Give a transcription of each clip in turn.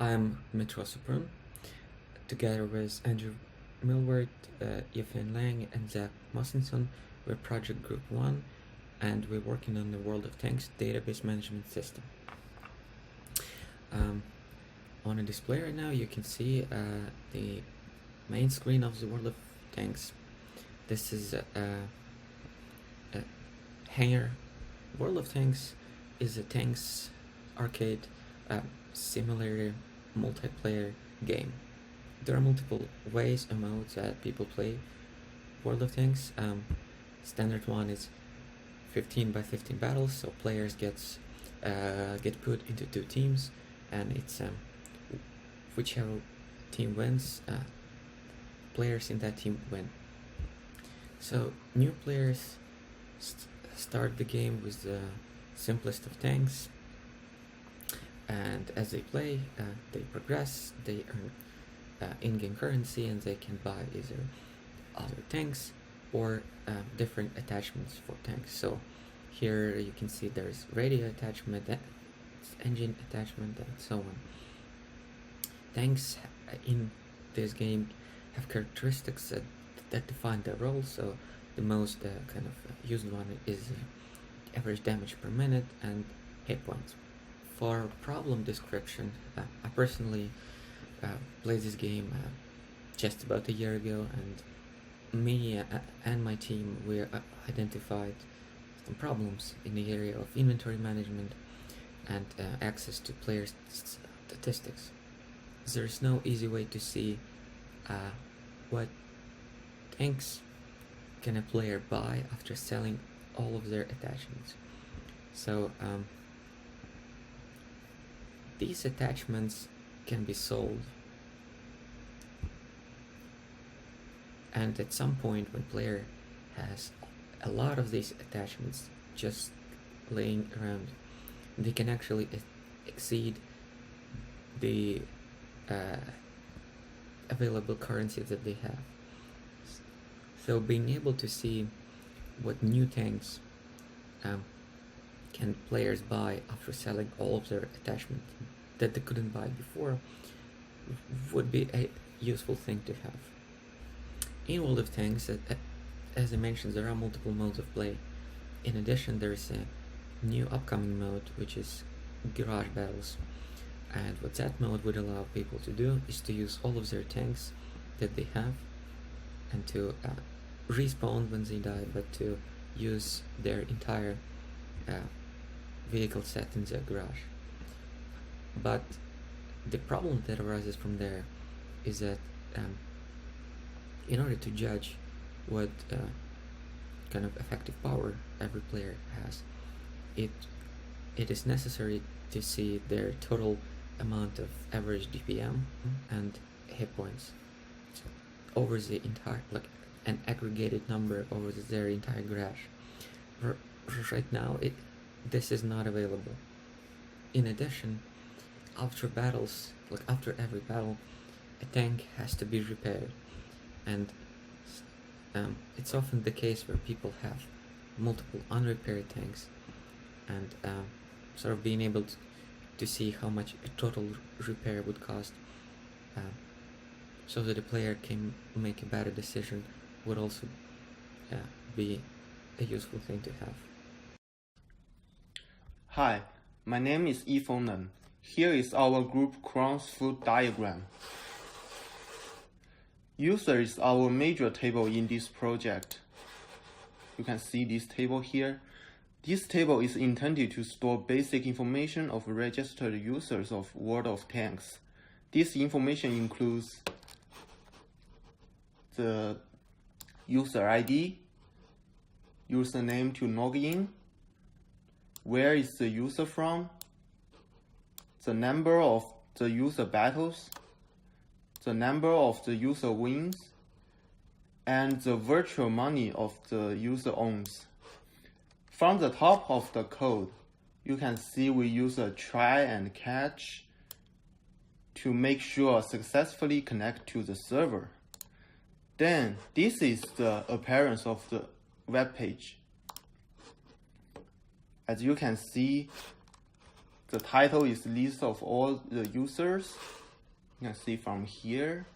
I'm Dima Suprun, together with Andrew Millward, Yifeng Leng, and Mosenson. We're Project Group 1, and we're working on the World of Tanks database management system. On a display right now, you can see the main screen of the World of Tanks. This is a hangar. World of Tanks is a tanks arcade simulator multiplayer game. There are multiple ways and modes that people play World of Tanks. Standard one is 15 by 15 battles, so players get put into two teams, and it's whichever team wins, players in that team win. So new players start the game with the simplest of tanks, and as they play, they progress, they earn in-game currency, and they can buy either other tanks or different attachments for tanks. So here you can see there's radio attachment, engine attachment, and so on. Tanks in this game have characteristics that define their role. So the most kind of used one is average damage per minute and hit points. For problem description, I personally played this game just about a year ago, and me and my team we identified some problems in the area of inventory management and access to player statistics. There's no easy way to see what tanks can a player buy after selling all of their attachments. So these attachments can be sold, and at some point when player has a lot of these attachments just laying around, they can actually exceed the available currency that they have. So being able to see what new tanks can players buy after selling all of their attachments that they couldn't buy before would be a useful thing to have. In World of Tanks, as I mentioned, there are multiple modes of play. In addition, there is a new upcoming mode, which is Garage Battles. And what that mode would allow people to do is to use all of their tanks that they have, and to respawn when they die, but to use their entire vehicle set in their garage. But the problem that arises from there is that in order to judge what kind of effective power every player has, it is necessary to see their total amount of average DPM and hit points over the entire, like an aggregated number over their entire garage. Right now, this is not available. In addition, after battles, like after every battle, a tank has to be repaired, and it's often the case where people have multiple unrepaired tanks, and sort of being able to see how much a total repair would cost, so that a player can make a better decision, would also be a useful thing to have. Hi, my name is Yifeng Leng. Here is our group cross-foot diagram. User is our major table in this project. You can see this table here. This table is intended to store basic information of registered users of World of Tanks. This information includes the user ID, username to log in, where is the user from, the number of the user battles, the number of the user wins, and the virtual money of the user owns. From the top of the code, you can see we use a try and catch to make sure successfully connect to the server. Then this is the appearance of the web page. As you can see, the title is list of all the users. You can see from here.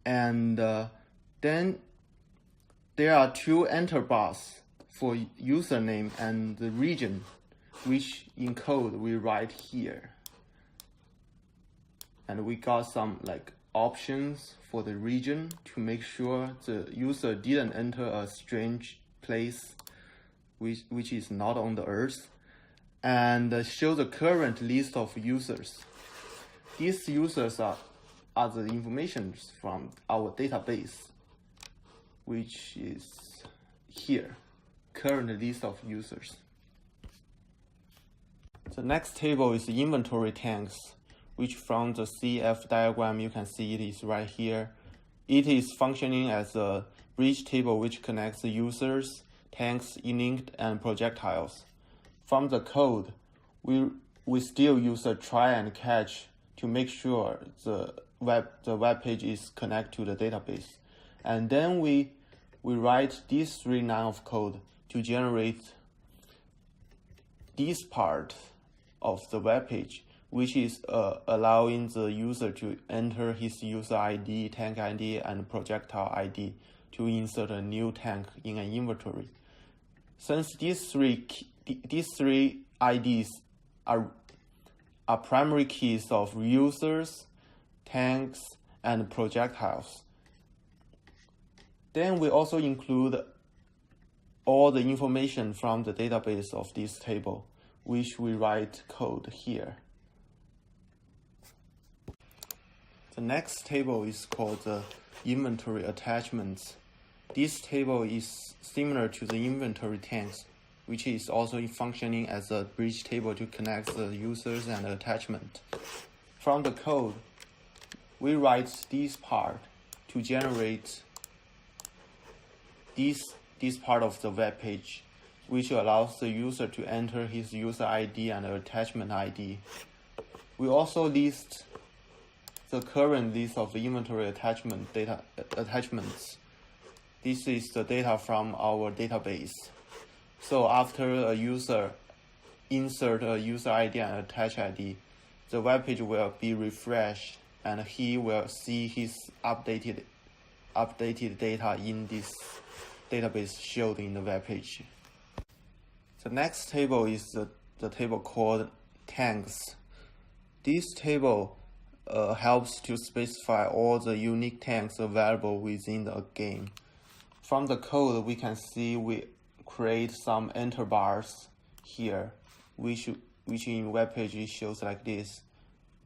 And then there are two enter bars for username and the region, which in code we write here. And we got some like options for the region to make sure the user didn't enter a strange place which is not on the earth, and show the current list of users. These users are the information from our database, which is here, current list of users. The next table is the inventory tanks, which from the CF diagram you can see it is right here. It is functioning as a bridge table which connects the users, tanks, init, and projectiles. From the code, we still use a try and catch to make sure the web page is connected to the database. And then we write these 3 lines of code to generate this part of the web page, which is allowing the user to enter his user ID, tank ID, and projectile ID to insert a new tank in an inventory. Since these three IDs are primary keys of users, tanks, and projectiles, then we also include all the information from the database of this table, which we write code here. The next table is called the inventory attachments. This table is similar to the inventory tanks, which is also functioning as a bridge table to connect the users and the attachment. From the code, we write this part to generate this part of the web page, which allows the user to enter his user ID and attachment ID. We also list the current list of inventory attachments. This is the data from our database. So after a user insert a user ID and attach ID, the web page will be refreshed and he will see his updated data in this database showed in the web page. The next table is the table called tanks. This table helps to specify all the unique tanks available within the game. From the code, we can see we create some enter bars here, which in web page shows like this.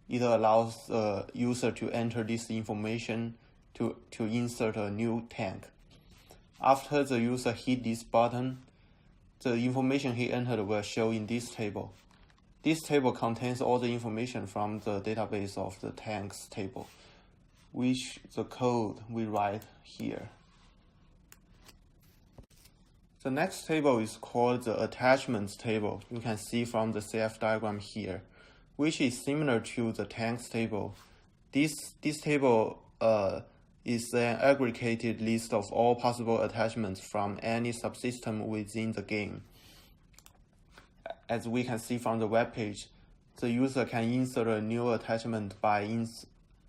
It allows the user to enter this information to insert a new tank. After the user hit this button, the information he entered will show in this table. This table contains all the information from the database of the tanks table, which the code we write here. The next table is called the attachments table. You can see from the CF diagram here, which is similar to the tanks table. This table is an aggregated list of all possible attachments from any subsystem within the game. As we can see from the web page, the user can insert a new attachment by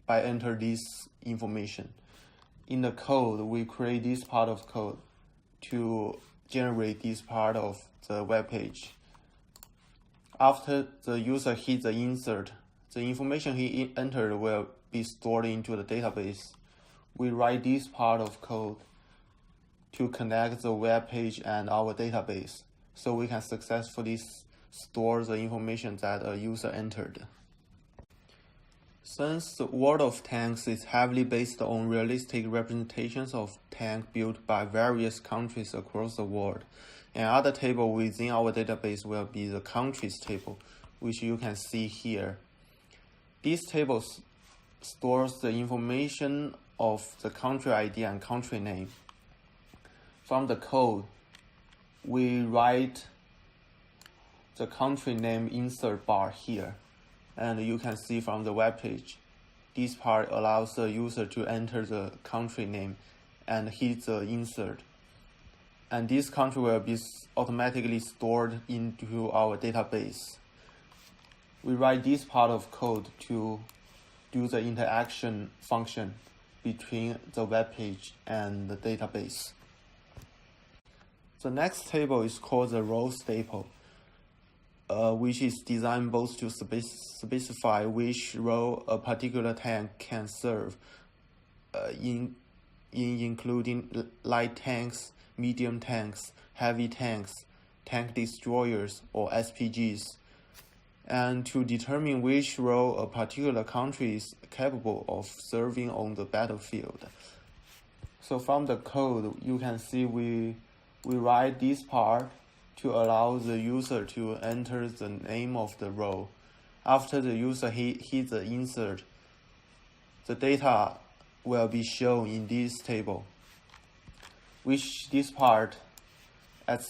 enter this information. In the code, we create this part of code to generate this part of the web page. After the user hits the insert, the information he entered will be stored into the database. We write this part of code to connect the web page and our database, so we can successfully store the information that a user entered. Since the World of Tanks is heavily based on realistic representations of tanks built by various countries across the world, another table within our database will be the countries table, which you can see here. This table stores the information of the country ID and country name. From the code, we write the country name insert bar here. And you can see from the web page, this part allows the user to enter the country name and hit the insert. and this country will be automatically stored into our database. We write this part of code to do the interaction function between the web page and the database. The next table is called the rows table, which is designed both to specify which role a particular tank can serve, including light tanks, medium tanks, heavy tanks, tank destroyers, or SPGs, and to determine which role a particular country is capable of serving on the battlefield. So from the code, you can see we write this part to allow the user to enter the name of the role. After the user hits the insert, the data will be shown in this table, which this part, as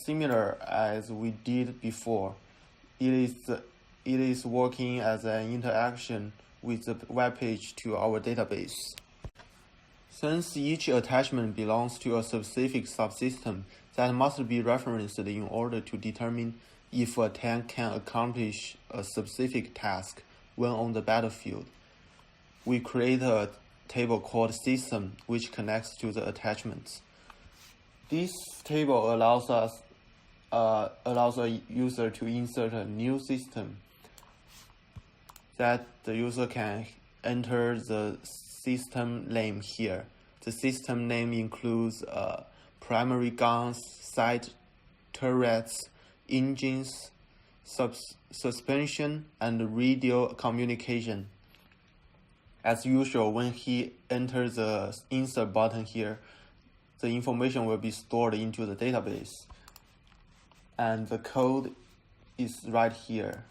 similar as we did before, it is working as an interaction with the web page to our database. Since each attachment belongs to a specific subsystem that must be referenced in order to determine if a tank can accomplish a specific task when on the battlefield, we create a table called system which connects to the attachments. This table allows a user to insert a new system that the user can enter the system name here. The system name includes primary guns, side turrets, engines, suspension, and radio communication. As usual, when he enters the insert button here, the information will be stored into the database. And the code is right here,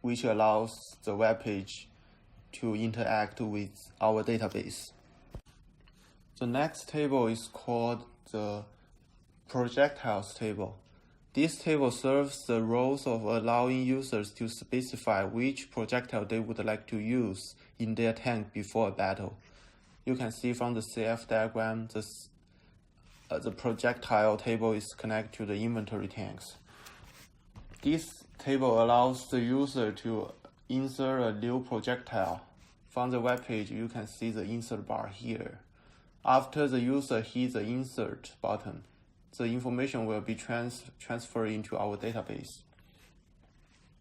which allows the web page to interact with our database. The next table is called the projectiles table. This table serves the roles of allowing users to specify which projectile they would like to use in their tank before a battle. You can see from the CF diagram, the projectile table is connected to the inventory tanks. This table allows the user to insert a new projectile. From the web page, you can see the insert bar here. After the user hits the insert button, the information will be transferred into our database.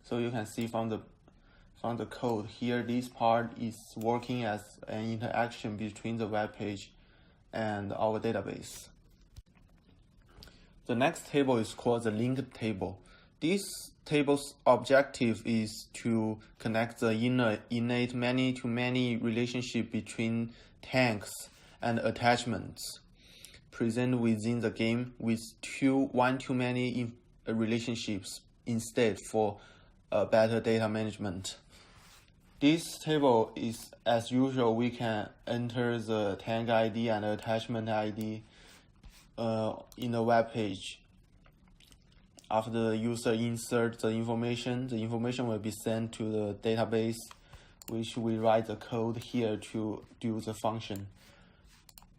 So you can see from the code here, this part is working as an interaction between the web page and our database. The next table is called the linked table. This table's objective is to connect the innate many-to-many relationship between tanks and attachments present within the game with one-to-many relationships instead for better data management. This table is, as usual, we can enter the tank ID and attachment ID in the web page. After the user inserts the information will be sent to the database, which we write the code here to do the function.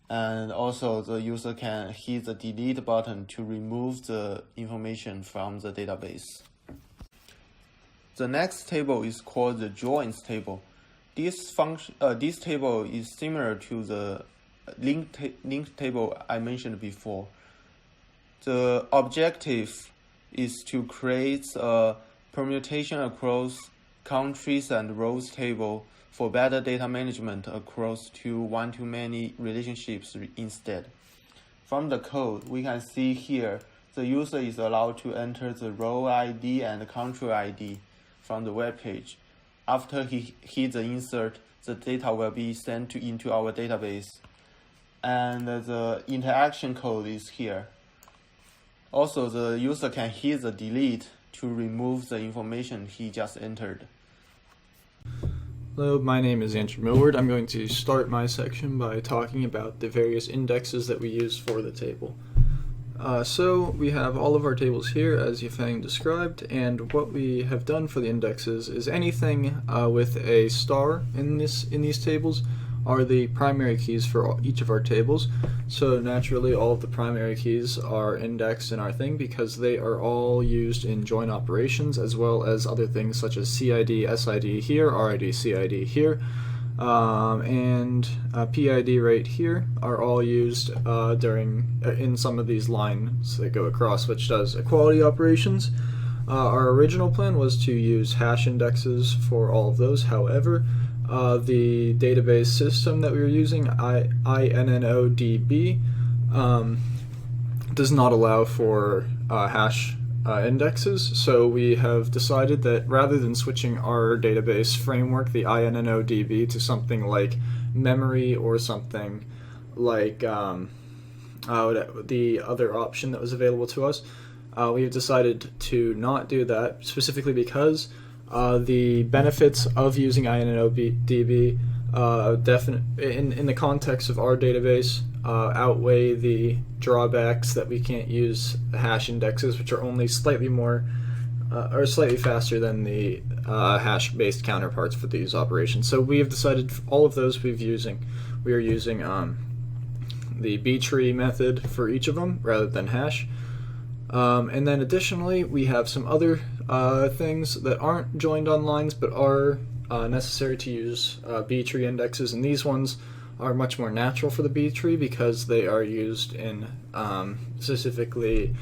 And also the user can hit the delete button to remove the information from the database. The next table is called the joins table. This table is similar to the linked table I mentioned before. The objective is to create a permutation across countries and rows table for better data management across one-to-many relationships instead. From the code, we can see here the user is allowed to enter the row ID and country ID from the web page. After he hits the insert, the data will be sent into our database, and the interaction code is here. Also, the user can hit the delete to remove the information he just entered. Hello, my name is Andrew Millward. I'm going to start my section by talking about the various indexes that we use for the table. So we have all of our tables here as Yifeng described, and what we have done for the indexes is anything with a star in these tables are the primary keys for each of our tables. So naturally all of the primary keys are indexed in our thing because they are all used in join operations, as well as other things such as CID, SID here, RID, CID here, and PID right here are all used in some of these lines that go across, which does equality operations. Our original plan was to use hash indexes for all of those. However, the database system that we were using, INNODB, does not allow for hash indexes, so we have decided that rather than switching our database framework, the INNODB, to something like memory or something like the other option that was available to us, we have decided to not do that, specifically because the benefits of using INNODB in the context of our database outweigh the drawbacks that we can't use hash indexes, which are only slightly more or slightly faster than the hash-based counterparts for these operations. So we have decided all of those we are using the B-tree method for each of them rather than hash. And then additionally, we have some other things that aren't joined on lines but are necessary to use B-tree indexes, and these ones are much more natural for the B-tree because they are used in specifically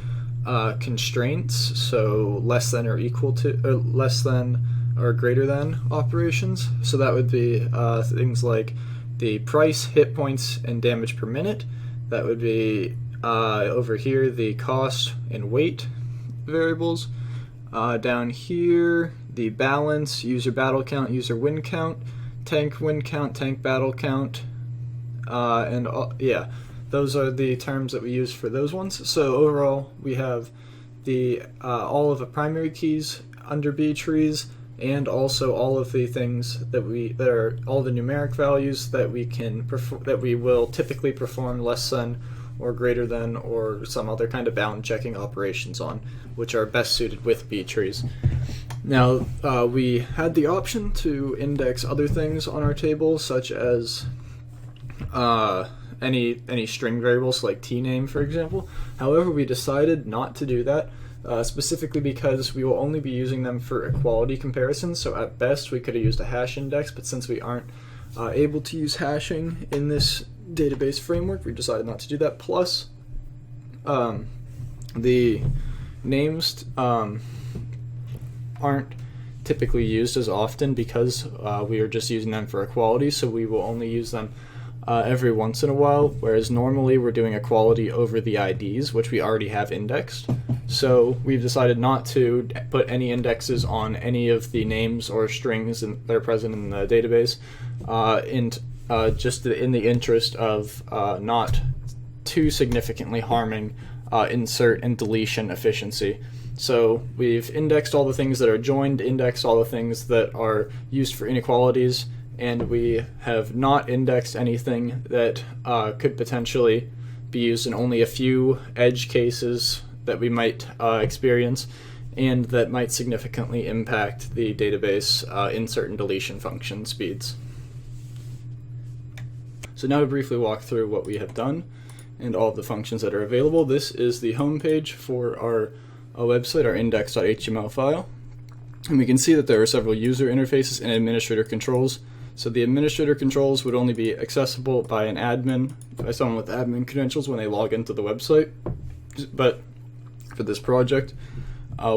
constraints, so less than or equal to, or less than or greater than operations. So that would be things like the price, hit points, and damage per minute. That would be over here the cost and weight variables. Down here, the balance, user battle count, user win count, tank win count, tank battle count, those are the terms that we use for those ones. So overall, we have the all of the primary keys under B trees, and also all of the things that are all the numeric values that we can that we will typically perform less than or greater than or some other kind of bound checking operations on, which are best suited with B trees. Now, we had the option to index other things on our table, such as any string variables like tname, for example. However, we decided not to do that, specifically because we will only be using them for equality comparisons. So at best, we could have used a hash index, but since we aren't able to use hashing in this database framework, we decided not to do that. Plus, the names aren't typically used as often because we are just using them for equality, so we will only use them every once in a while, whereas normally we're doing equality over the IDs, which we already have indexed. So we've decided not to put any indexes on any of the names or strings that are present in the database, just in the interest of not too significantly harming insert and deletion efficiency. So we've indexed all the things that are joined, indexed all the things that are used for inequalities, and we have not indexed anything that could potentially be used in only a few edge cases that we might experience, and that might significantly impact the database insert and deletion function speeds. So now to briefly walk through what we have done and all of the functions that are available. This is the home page for our website, our index.html file. And we can see that there are several user interfaces and administrator controls. So the administrator controls would only be accessible by an admin, by someone with admin credentials when they log into the website. But for this project,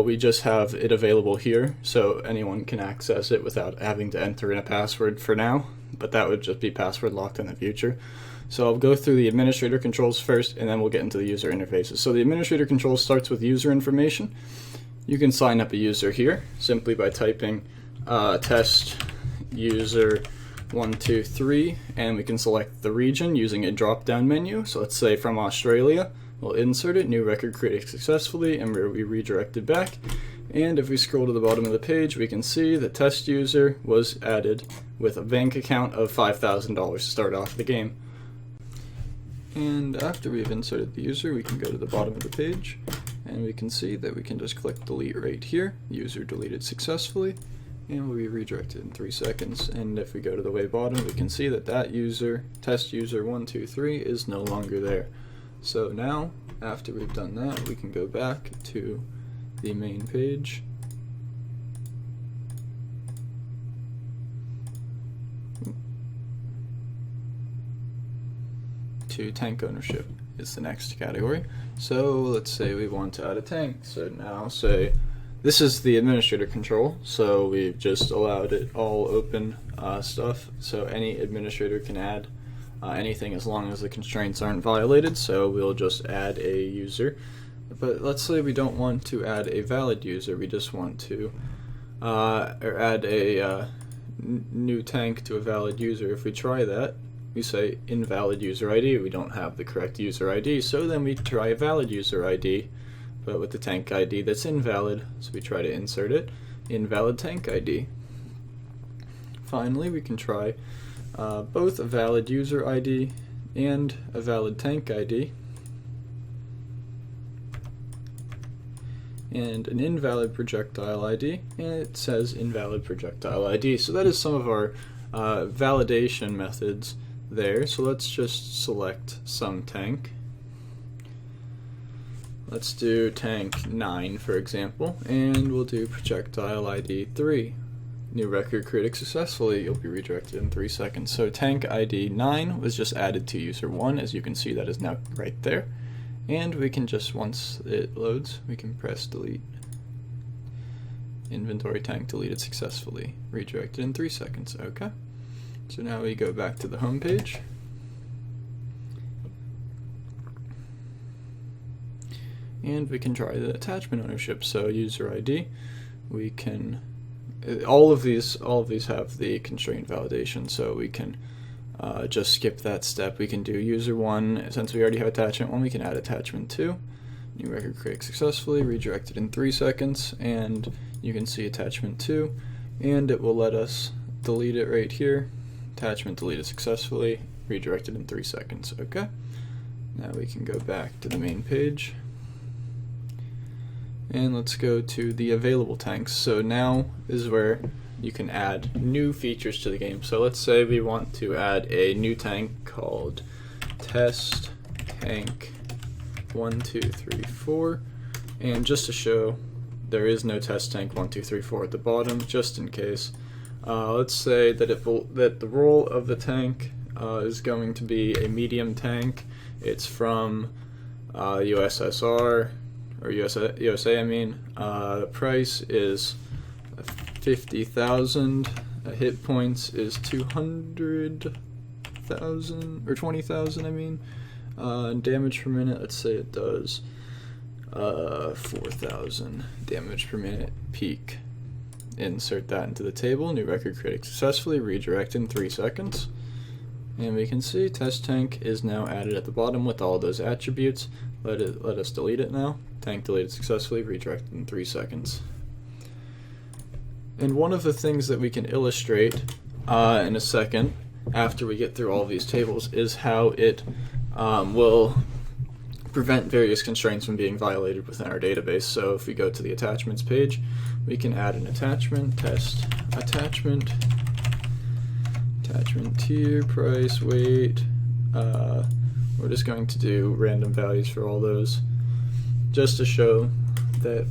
we just have it available here, so anyone can access it without having to enter in a password for now, but that would just be password locked in the future. So I'll go through the administrator controls first, and then we'll get into the user interfaces. So the administrator control starts with user information. You can sign up a user here simply by typing test user 123, and we can select the region using a drop-down menu. So let's say from Australia. We'll insert it, new record created successfully, and we'll be redirected back. And if we scroll to the bottom of the page, we can see that test user was added with a bank account of $5,000 to start off the game. And after we've inserted the user, we can go to the bottom of the page, and we can see that we can just click delete right here. User deleted successfully. and will be redirected in 3 seconds. And if we go to the way bottom, we can see that that user, test user 123, is no longer there. So now, after we've done that, we can go back to the main page. To tank ownership is the next category. So let's say we want to add a tank. So now say this is the administrator control, so we've just allowed it all open stuff, so any administrator can add anything as long as the constraints aren't violated. So we'll just add a user, but let's say we don't want to add a valid user, we just want to or add a new tank to a valid user. If we try that, we say invalid user ID, we don't have the correct user ID, so then we try a valid user ID, but with the tank ID that's invalid, so we try to insert it, invalid tank ID. Finally, we can try both a valid user ID and a valid tank ID, and an invalid projectile ID, and it says invalid projectile ID. So that is some of our validation methods there. So let's just select some tank. Let's do tank 9, for example, and we'll do projectile ID 3. New record created successfully. You'll be redirected in 3 seconds. So tank ID 9 was just added to user 1. As you can see, that is now right there. And we can just, once it loads, we can press delete. Inventory tank deleted successfully. Redirected in 3 seconds. Okay. So now we go back to the home page. And we can try the attachment ownership. So user ID, we can, all of these have the constraint validation, so we can just skip that step. We can do user 1, since we already have attachment 1, we can add attachment 2. New record created successfully, redirected in 3 seconds, and you can see attachment 2, and it will let us delete it right here. Attachment deleted successfully, redirected in 3 seconds. Okay. Now we can go back to the main page. And let's go to the available tanks. So now is where you can add new features to the game. So let's say we want to add a new tank called test tank 1, 2, 3, 4. And just to show there is no test tank 1, 2, 3, 4 at the bottom, just in case. Let's say that that the role of the tank is going to be a medium tank. It's from USSR, or USA, I mean. The price is 50,000. Hit points is 200,000, or 20,000, I mean. Damage per minute, let's say it does 4,000 damage per minute peak. Insert that into the table. New record created successfully. Redirect in 3 seconds. And we can see test tank is now added at the bottom with all those attributes. Let us delete it now. Tank deleted successfully. Redirect in 3 seconds. And one of the things that we can illustrate in a second, after we get through all these tables, is how it will prevent various constraints from being violated within our database. So if we go to the attachments page, we can add an attachment, test attachment, attachment tier, price, weight. We're just going to do random values for all those, just to show that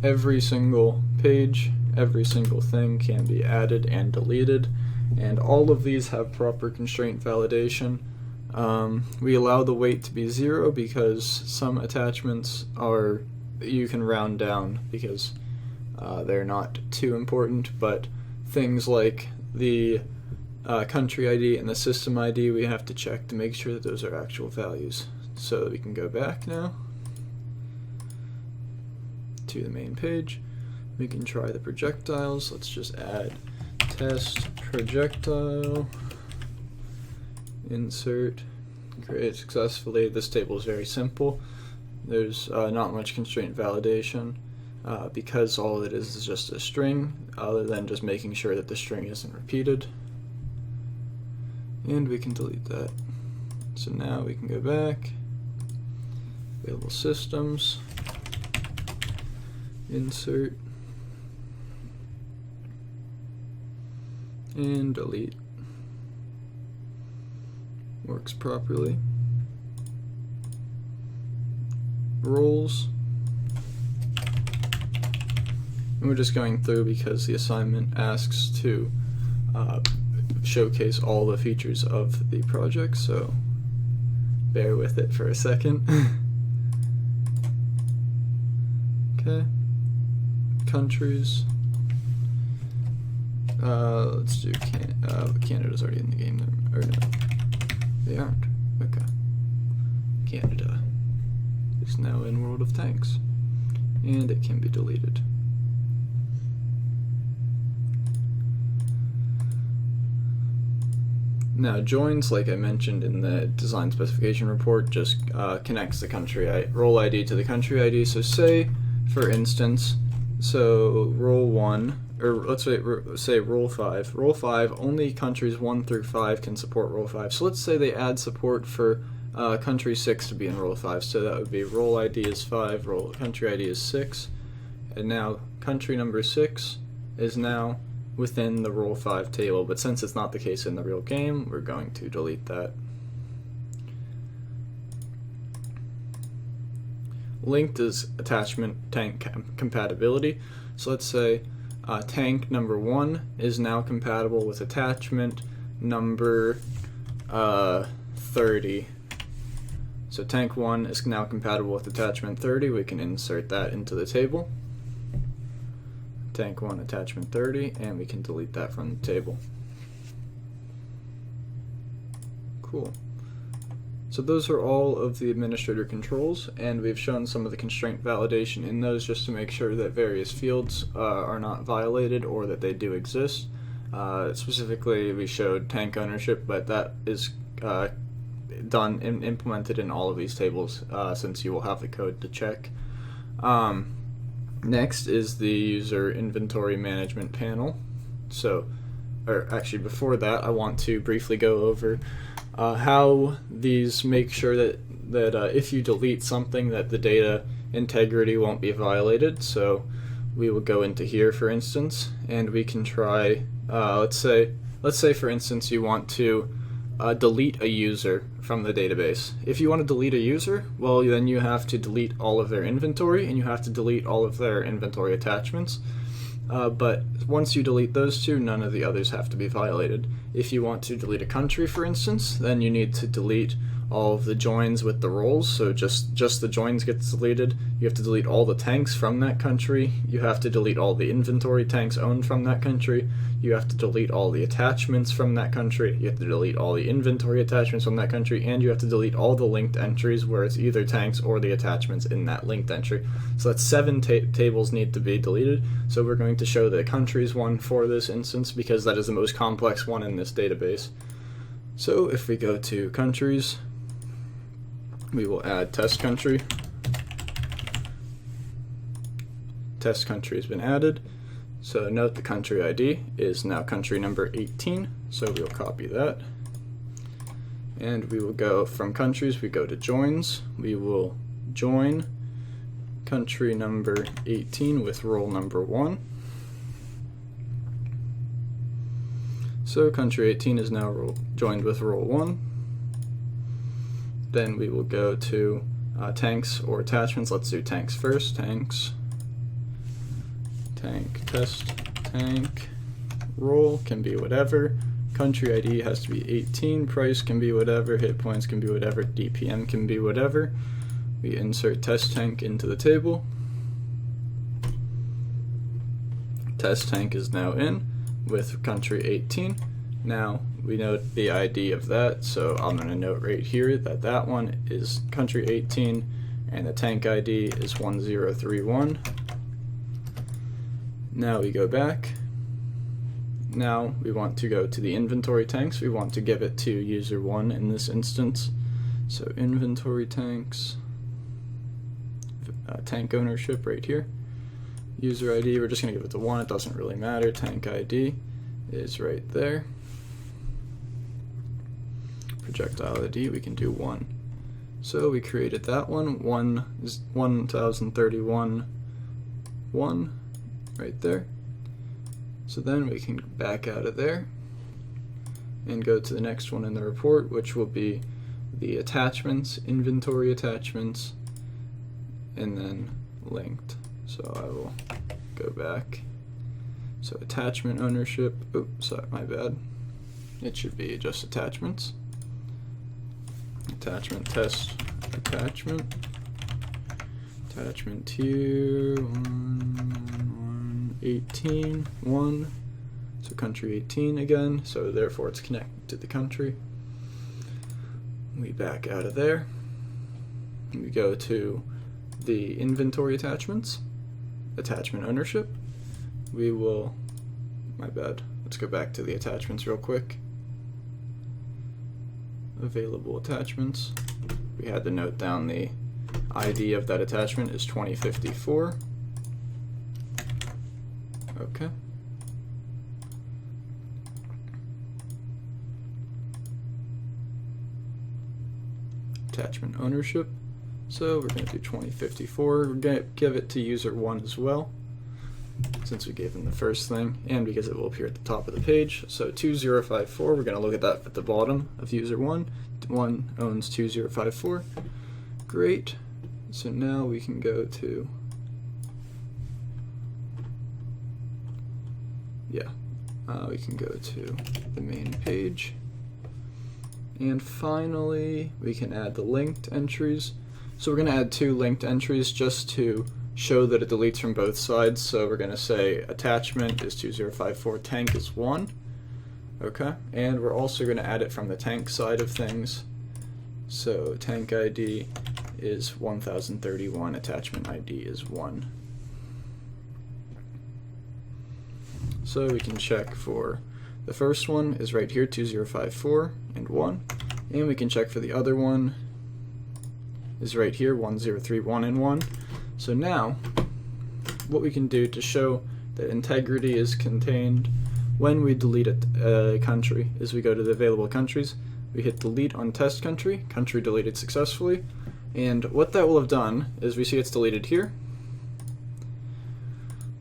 every single page, every single thing can be added and deleted, and all of these have proper constraint validation. We allow the weight to be 0 because some attachments you can round down because they're not too important, but things like the country ID and the system ID, we have to check to make sure that those are actual values. So we can go back now to the main page. We can try the projectiles. Let's just add test projectile, insert, create successfully. This table is very simple. There's not much constraint validation because all it is just a string, other than just making sure that the string isn't repeated. And we can delete that. So now we can go back, available systems, insert, and delete. Works properly. Roles. And we're just going through because the assignment asks to showcase all the features of the project, so bear with it for a second. Okay. Countries. Let's do Canada's already in the game there. Or no, they aren't. Okay. Canada is now in World of Tanks, and it can be deleted. Now, joins, like I mentioned in the design specification report, just connects the country role ID to the country ID. So say, for instance, so role 1, or let's say role 5. Role 5, only countries 1 through 5 can support role 5. So let's say they add support for country 6 to be in role 5. So that would be role ID is 5, country ID is 6, and now country number 6 is now within the role 5 table, but since it's not the case in the real game, we're going to delete that. Linked is attachment tank compatibility. So let's say tank number 1 is now compatible with attachment number 30. So tank 1 is now compatible with attachment 30. We can insert that into the table. Tank 1 attachment 30, and we can delete that from the table. Cool. So those are all of the administrator controls, and we've shown some of the constraint validation in those just to make sure that various fields are not violated or that they do exist. Specifically, we showed tank ownership, but that is done and implemented in all of these tables since you will have the code to check. Next is the user inventory management panel. So, or actually before that, I want to briefly go over how these make sure that if you delete something that the data integrity won't be violated. So we will go into here, for instance, and we can try, let's say for instance you want to delete a user from the database. If you want to delete a user, well, then you have to delete all of their inventory, and you have to delete all of their inventory attachments. But once you delete those two, none of the others have to be violated. If you want to delete a country, for instance, then you need to delete all of the joins with the roles, so just the joins gets deleted. You have to delete all the tanks from that country. You have to delete all the inventory tanks owned from that country. You have to delete all the attachments from that country. You have to delete all the inventory attachments from that country, and you have to delete all the linked entries where it's either tanks or the attachments in that linked entry. So that's 7 tables need to be deleted. So we're going to show the countries one for this instance because that is the most complex one in this database. So if we go to countries, we will add test country. Test country has been added. So note the country ID is now country number 18. So we'll copy that. And we will go from countries, we go to joins. We will join country number 18 with role number 1. So country 18 is now joined with role 1. Then we will go to tanks or attachments. Let's do tanks first. Tanks, tank, test, tank, role can be whatever. Country ID has to be 18. Price can be whatever. Hit points can be whatever. DPM can be whatever. We insert test tank into the table. Test tank is now in with country 18. Now we note the ID of that, so I'm going to note right here that that one is country 18 and the tank ID is 1031. Now we go back. Now we want to go to the inventory tanks. We want to give it to user 1 in this instance. So inventory tanks, tank ownership right here. User ID, we're just going to give it to 1. It doesn't really matter. Tank ID is right there. Projectile ID, we can do 1. So we created that one, 1031, 1, right there. So then we can back out of there, and go to the next one in the report, which will be the attachments, inventory attachments, and then linked. So I will go back. So attachment ownership, oops, sorry, my bad. It should be just attachments. Attachment test attachment. Attachment tier 18, 1. So country 18 again, so therefore it's connected to the country. We back out of there. We go to the inventory attachments, attachment ownership. We will, my bad, let's go back to the attachments real quick. Available attachments. We had to note down the ID of that attachment is 2054. Okay. Attachment ownership. So we're going to do 2054. We're going to give it to user 1 as well, since we gave them the first thing, and because it will appear at the top of the page. So 2054, we're going to look at that at the bottom of user 1. 1 owns 2054. Great. So now we can go to, we can go to the main page. And finally, we can add the linked entries. So we're going to add 2 linked entries just to show that it deletes from both sides. So we're going to say attachment is 2054, tank is 1. Okay, and we're also going to add it from the tank side of things. So tank ID is 1031, attachment ID is 1. So we can check for the first one is right here, 2054 and 1. And we can check for the other one is right here, 1031 and 1. So now, what we can do to show that integrity is contained when we delete a country is we go to the available countries, we hit delete on test country, country deleted successfully, and what that will have done is we see it's deleted here.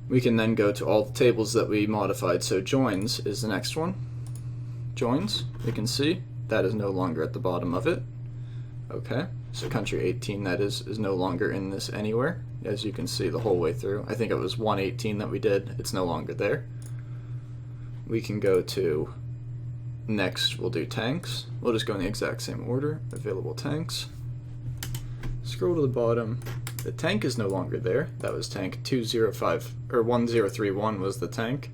We can then go to all the tables that we modified, so joins is the next one. Joins, we can see that is no longer at the bottom of it. Okay, so country 18 that is no longer in this anywhere, as you can see the whole way through. I think it was 118 that we did, it's no longer there. We can go to next, we'll do tanks. We'll just go in the exact same order, available tanks. Scroll to the bottom, the tank is no longer there. That was tank 205, or 1031 was the tank.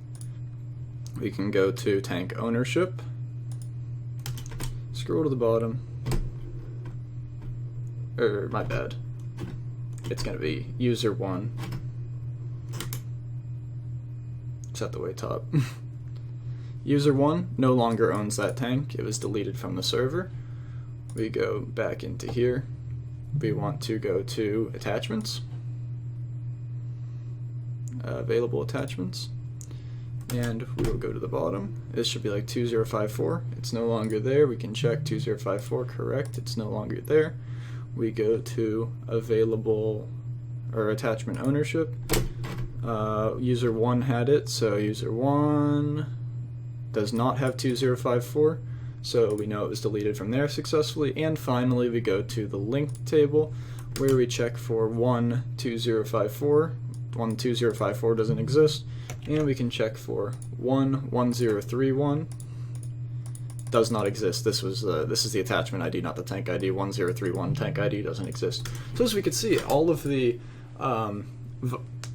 We can go to tank ownership. Scroll to the bottom. My bad. It's gonna be user 1. It's at the way top. User 1 no longer owns that tank. It was deleted from the server. We go back into here. We want to go to attachments. Available attachments. And we will go to the bottom. This should be like 2054. It's no longer there. We can check 2054, correct. It's no longer there. We go to available or attachment ownership. User 1 had it, so user 1 does not have 2054, so we know it was deleted from there successfully. And finally, we go to the linked table where we check for 12054. 12054 doesn't exist, and we can check for 11031. Does not exist. This is the attachment ID, not the tank ID. 1031 tank ID doesn't exist. So as we can see, all of the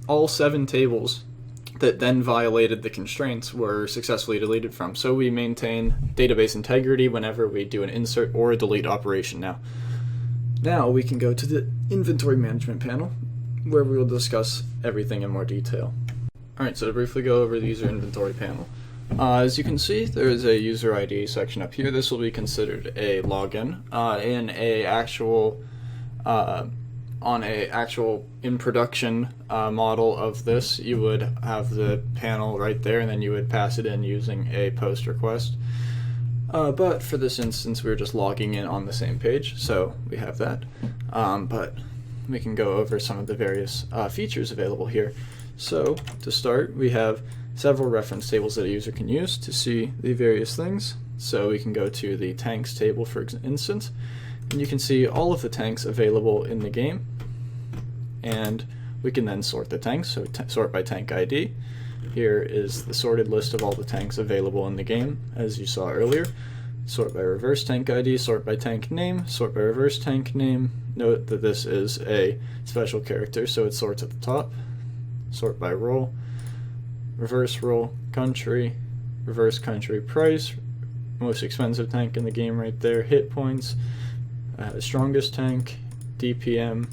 all 7 tables that then violated the constraints were successfully deleted from. So we maintain database integrity whenever we do an insert or a delete operation now. Now we can go to the inventory management panel where we will discuss everything in more detail. Alright, so to briefly go over the user inventory panel. As you can see, there is a user ID section up here. This will be considered a login. In production model of this, you would have the panel right there, and then you would pass it in using a post request. But for this instance, we're just logging in on the same page, so we have that. But we can go over some of the various features available here. So to start, we have several reference tables that a user can use to see the various things. So we can go to the tanks table, for instance, and you can see all of the tanks available in the game, and we can then sort the tanks, so sort by tank ID. Here is the sorted list of all the tanks available in the game, as you saw earlier. Sort by reverse tank ID, sort by tank name, sort by reverse tank name. Note that this is a special character, so it sorts at the top. Sort by role, reverse role, country, reverse country price, most expensive tank in the game right there, hit points, strongest tank, DPM,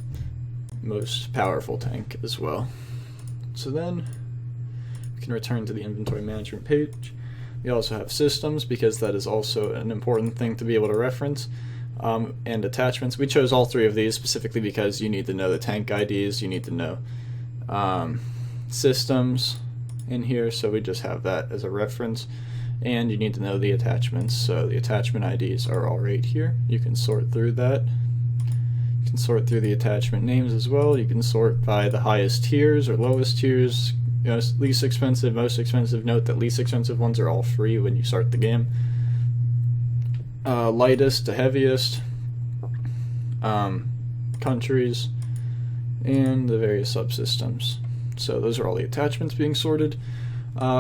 most powerful tank as well. So then we can return to the inventory management page. We also have systems, because that is also an important thing to be able to reference, and attachments. We chose all three of these specifically because you need to know the tank IDs, you need to know systems in here, so we just have that as a reference, and you need to know the attachments, so the attachment IDs are all right here. You can sort through that. You can sort through the attachment names as well. You can sort by the highest tiers or lowest tiers, you know, least expensive, most expensive. Note that least expensive ones are all free when you start the game. Lightest to heaviest, countries, and the various subsystems. So those are all the attachments being sorted.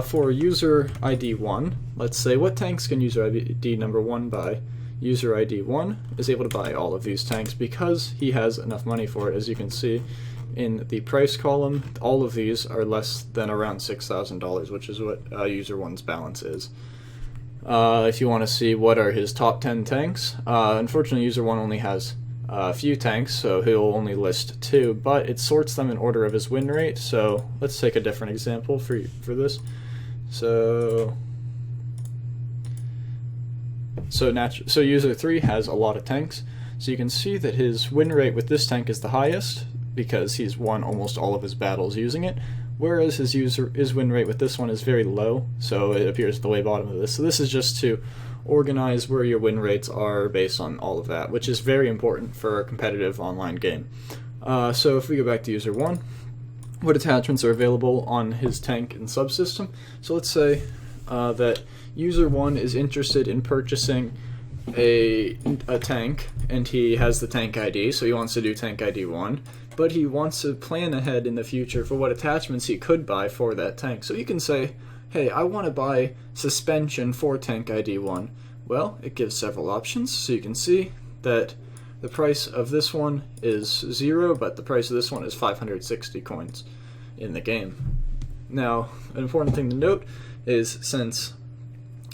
For user ID 1, let's say, what tanks can user ID number 1 buy? User ID 1 is able to buy all of these tanks because he has enough money for it. As you can see in the price column, all of these are less than around $6,000, which is what user 1's balance is. If you want to see what are his top 10 tanks, unfortunately user 1 only has a few tanks, so he'll only list 2, but it sorts them in order of his win rate. So let's take a different example for this. So user 3 has a lot of tanks, so you can see that his win rate with this tank is the highest because he's won almost all of his battles using it, whereas his win rate with this one is very low, so it appears at the way bottom of this. So this is just to organize where your win rates are based on all of that, which is very important for a competitive online game. So if we go back to user 1, what attachments are available on his tank and subsystem? So let's say that user 1 is interested in purchasing a tank, and he has the tank ID, so he wants to do tank ID 1, but he wants to plan ahead in the future for what attachments he could buy for that tank. So you can say, hey, I want to buy suspension for tank ID 1. Well, it gives several options, so you can see that the price of this one is 0, but the price of this one is 560 coins in the game. Now, an important thing to note is, since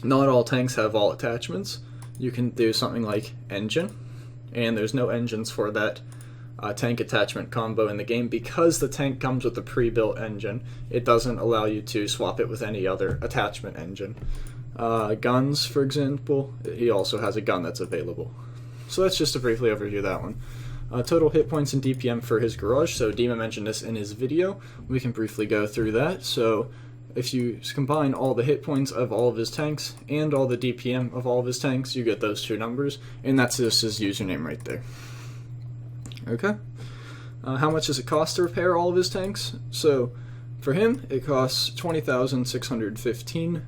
not all tanks have all attachments, you can do something like engine, and there's no engines for that tank attachment combo in the game because the tank comes with a pre-built engine. It doesn't allow you to swap it with any other attachment engine. Guns, for example, he also has a gun that's available. So that's just to briefly overview that one. Total hit points and DPM for his garage, so Dima mentioned this in his video. We can briefly go through that. So if you combine all the hit points of all of his tanks and all the DPM of all of his tanks, you get those two numbers, and that's just his username right there. Okay. How much does it cost to repair all of his tanks? So for him, it costs 20,615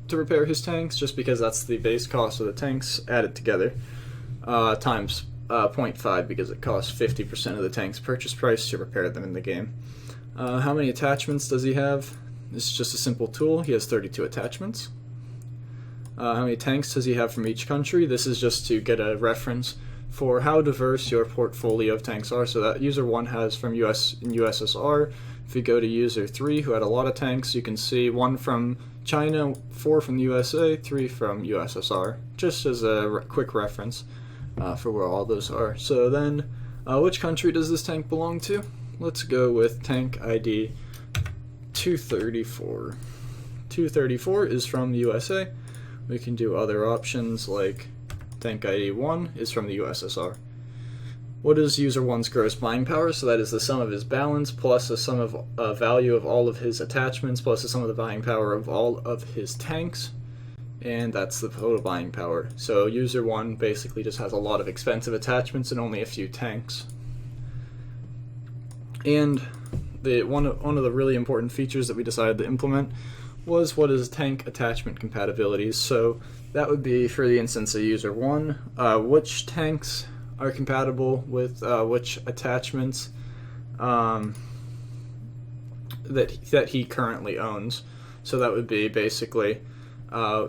to repair his tanks, just because that's the base cost of the tanks added together, times 0.5 because it costs 50% of the tank's purchase price to repair them in the game. How many attachments does he have? This is just a simple tool. He has 32 attachments. How many tanks does he have from each country? This is just to get a reference for how diverse your portfolio of tanks are. So that user 1 has from US and USSR. If you go to user 3, who had a lot of tanks, you can see 1 from China, 4 from the USA, 3 from USSR, just as a quick reference for where all those are. So then, which country does this tank belong to? Let's go with tank ID 234. 234 is from the USA. We can do other options like tank ID 1 is from the USSR. What is user 1's gross buying power? So that is the sum of his balance plus the sum of value of all of his attachments plus the sum of the buying power of all of his tanks, and that's the total buying power. So user 1 basically just has a lot of expensive attachments and only a few tanks. And one of the really important features that we decided to implement was what is tank attachment compatibilities. So that would be, for the instance of user 1, which tanks are compatible with which attachments that he currently owns. So that would be basically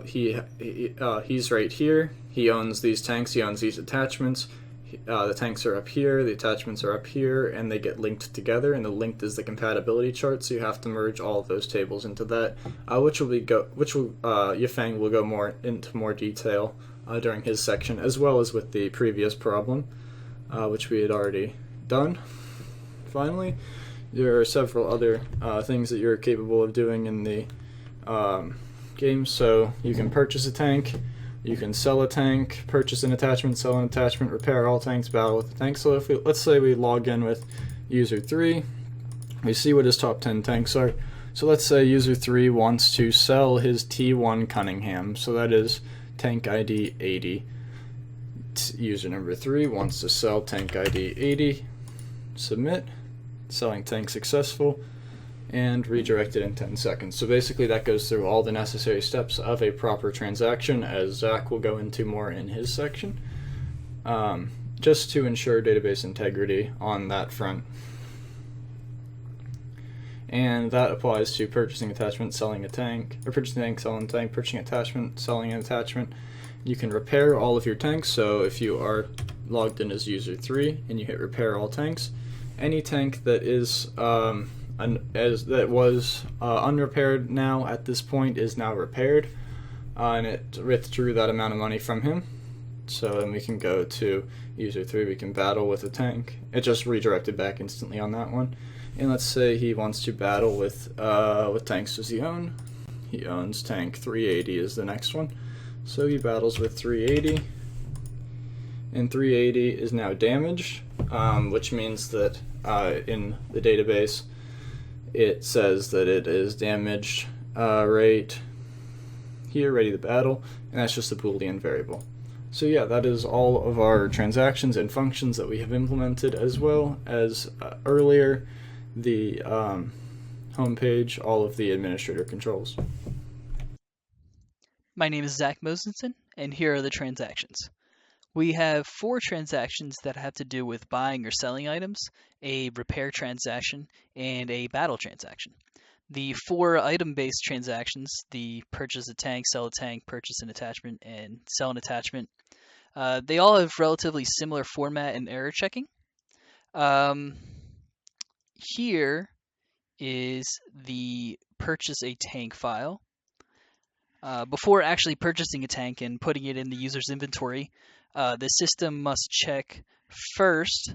he's right here. He owns these tanks. He owns these attachments. The tanks are up here, the attachments are up here, and they get linked together, and the linked is the compatibility chart, so you have to merge all of those tables into that, Yifeng will go into more detail during his section, as well as with the previous problem, which we had already done. Finally, there are several other things that you're capable of doing in the game, so you can purchase a tank, you can sell a tank, purchase an attachment, sell an attachment, repair all tanks, battle with the tank. So if let's say we log in with user 3, we see what his top 10 tanks are. So let's say user 3 wants to sell his T1 Cunningham, so that is tank ID 80. User number 3 wants to sell tank ID 80, submit, selling tank successful, and redirected in 10 seconds. So basically that goes through all the necessary steps of a proper transaction, as Zach will go into more in his section, just to ensure database integrity on that front. And that applies to purchasing attachment, selling a tank, or purchasing a tank, selling a tank, purchasing attachment, selling an attachment. You can repair all of your tanks, so if you are logged in as user 3 and you hit repair all tanks, any tank that is unrepaired now at this point is now repaired, and it withdrew that amount of money from him. So then we can go to user 3, we can battle with a tank. It just redirected back instantly on that one. And let's say he wants to battle with what tanks does he own? He owns tank 380 is the next one. So he battles with 380, and 380 is now damaged, which means that in the database it says that it is damaged right here, ready to battle, and that's just a Boolean variable. So yeah, that is all of our transactions and functions that we have implemented, as well as earlier the homepage, all of the administrator controls. My name is Zach Mosenson, and here are the transactions. We have 4 transactions that have to do with buying or selling items, a repair transaction, and a battle transaction. The 4 item-based transactions, the purchase a tank, sell a tank, purchase an attachment, and sell an attachment, they all have relatively similar format and error checking. Here is the purchase a tank file. Before actually purchasing a tank and putting it in the user's inventory, the system must check first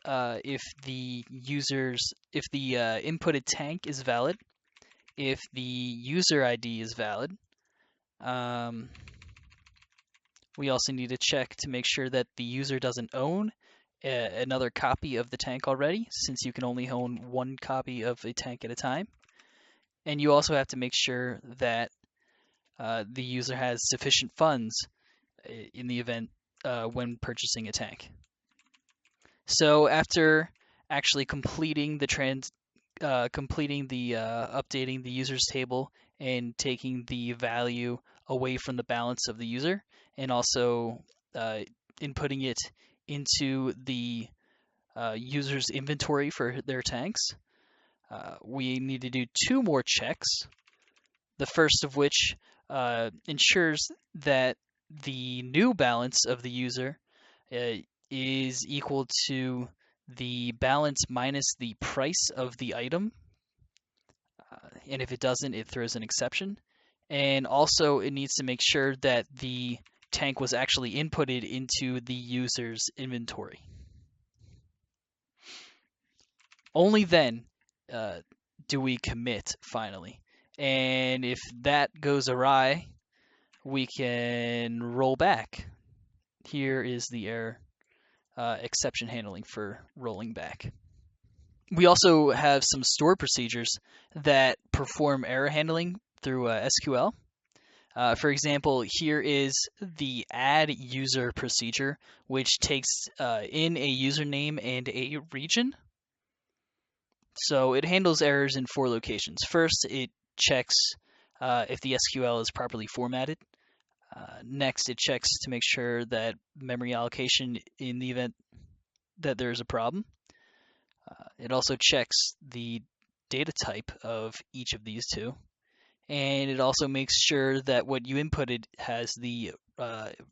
if the inputted tank is valid, if the user ID is valid. We also need to check to make sure that the user doesn't own another copy of the tank already, since you can only own one copy of a tank at a time. And you also have to make sure that the user has sufficient funds in the event when purchasing a tank. So after actually completing the updating the user's table and taking the value away from the balance of the user, and also inputting it into the user's inventory for their tanks, we need to do 2 more checks. The first of which ensures that the new balance of the user is equal to the balance minus the price of the item, and if it doesn't, it throws an exception. And also it needs to make sure that the tank was actually inputted into the user's inventory. Only then do we commit finally. And if that goes awry, we can roll back. Here is the error exception handling for rolling back. We also have some stored procedures that perform error handling through SQL. For example, here is the add user procedure, which takes in a username and a region. So it handles errors in 4 locations. First, it checks if the SQL is properly formatted. Next, it checks to make sure that memory allocation in the event that there's a problem. It also checks the data type of each of these two. And it also makes sure that what you inputted has the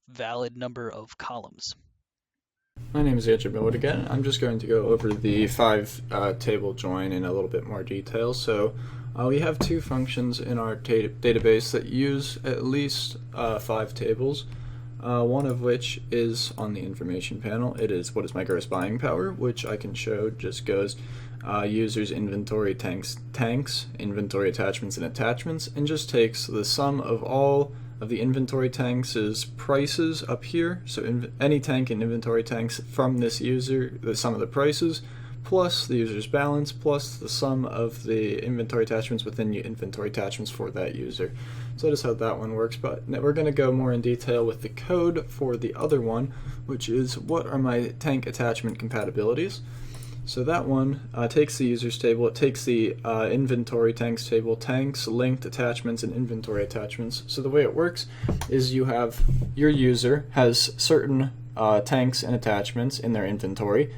valid number of columns. My name is Millward again. I'm just going to go over the 5-table join in a little bit more detail. So we have 2 functions in our database that use at least 5 tables, one of which is on the information panel. It is what is my gross buying power, which I can show just goes users, inventory, tanks, inventory attachments, and attachments, and just takes the sum of all of the inventory tanks' prices up here. So any tank in inventory tanks from this user, the sum of the prices, plus the user's balance, plus the sum of the inventory attachments within your inventory attachments for that user. So that is how that one works, but we're going to go more in detail with the code for the other one, which is what are my tank attachment compatibilities. So that one takes the users table, it takes the inventory tanks table, tanks, linked attachments, and inventory attachments. So the way it works is you have your user has certain tanks and attachments in their inventory,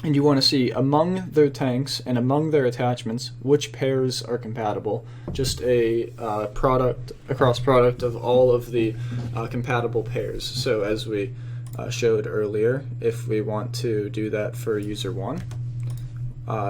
and you want to see among their tanks and among their attachments which pairs are compatible. Just a cross product of all of the compatible pairs. So as we showed earlier, if we want to do that for user 1,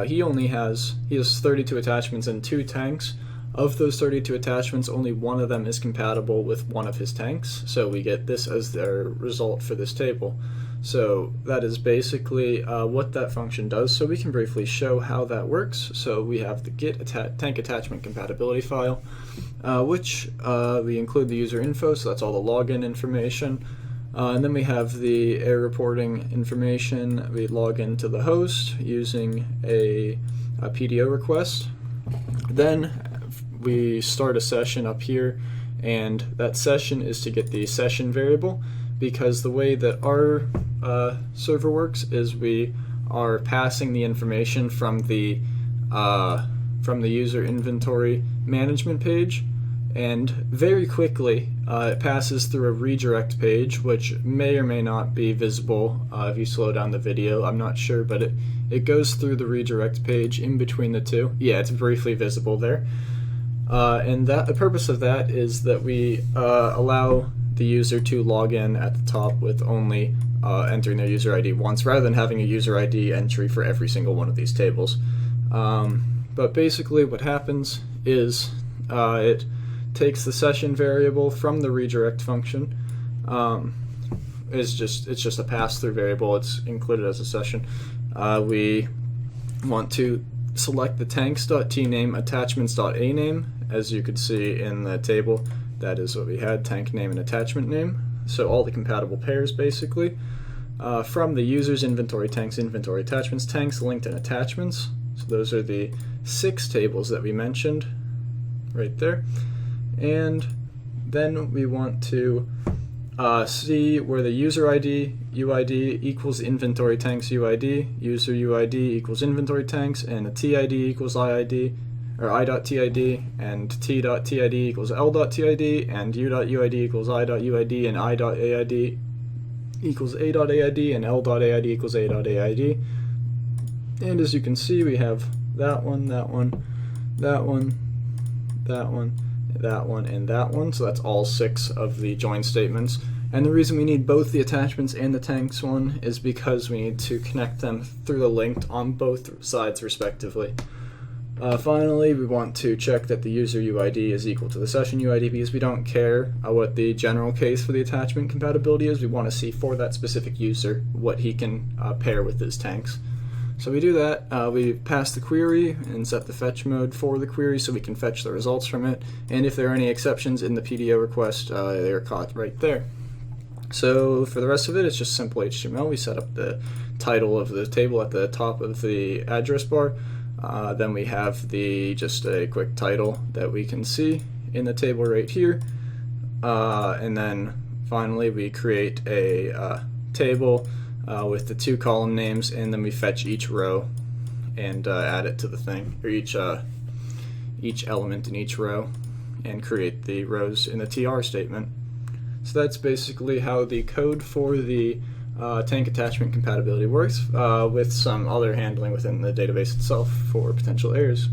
he has 32 attachments and 2 tanks. Of those 32 attachments, only one of them is compatible with one of his tanks, so we get this as their result for this table. So that is basically what that function does. So we can briefly show how that works. So we have the get tank attachment compatibility file, which we include the user info, so that's all the login information. And then we have the error reporting information. We log into the host using a PDO request. Then we start a session up here, and that session is to get the session variable, because the way that our server works is we are passing the information from the user inventory management page, and very quickly it passes through a redirect page, which may or may not be visible if you slow down the video. I'm not sure, but it goes through the redirect page in between the two. Yeah, it's briefly visible there. And the purpose of that is that we allow the user to log in at the top with only entering their user ID once, rather than having a user ID entry for every single one of these tables. But basically what happens is it takes the session variable from the redirect function. It's just a pass-through variable. It's included as a session. We want to select the tanks.tname attachments.aname. As you could see in the table, that is what we had, tank name and attachment name. So all the compatible pairs basically. From the user's inventory tanks, inventory attachments, tanks, linked, and attachments. So those are the 6 tables that we mentioned right there. And then we want to see where the user ID, UID equals inventory tanks UID, user UID equals inventory tanks, and a TID equals IID, or I.TID, and T.TID equals L.TID, and U.UID equals I.UID, and I.AID equals A.AID, and L.AID equals A.AID. And as you can see, we have that one, that one, that one, that one, that one, and that one. So that's all 6 of the join statements. And the reason we need both the attachments and the tanks one is because we need to connect them through the linked on both sides respectively. Finally, we want to check that the user UID is equal to the session UID, because we don't care what the general case for the attachment compatibility is. We want to see for that specific user what he can pair with his tanks. So we do that, we pass the query and set the fetch mode for the query so we can fetch the results from it, and if there are any exceptions in the PDO request, they are caught right there. So for the rest of it, it's just simple HTML. We set up the title of the table at the top of the address bar. Then we have just a quick title that we can see in the table right here. And then finally we create a table with the 2 column names, and then we fetch each row and add it to the thing, or each element in each row and create the rows in the TR statement. So that's basically how the code for the tank attachment compatibility works, with some other handling within the database itself for potential errors.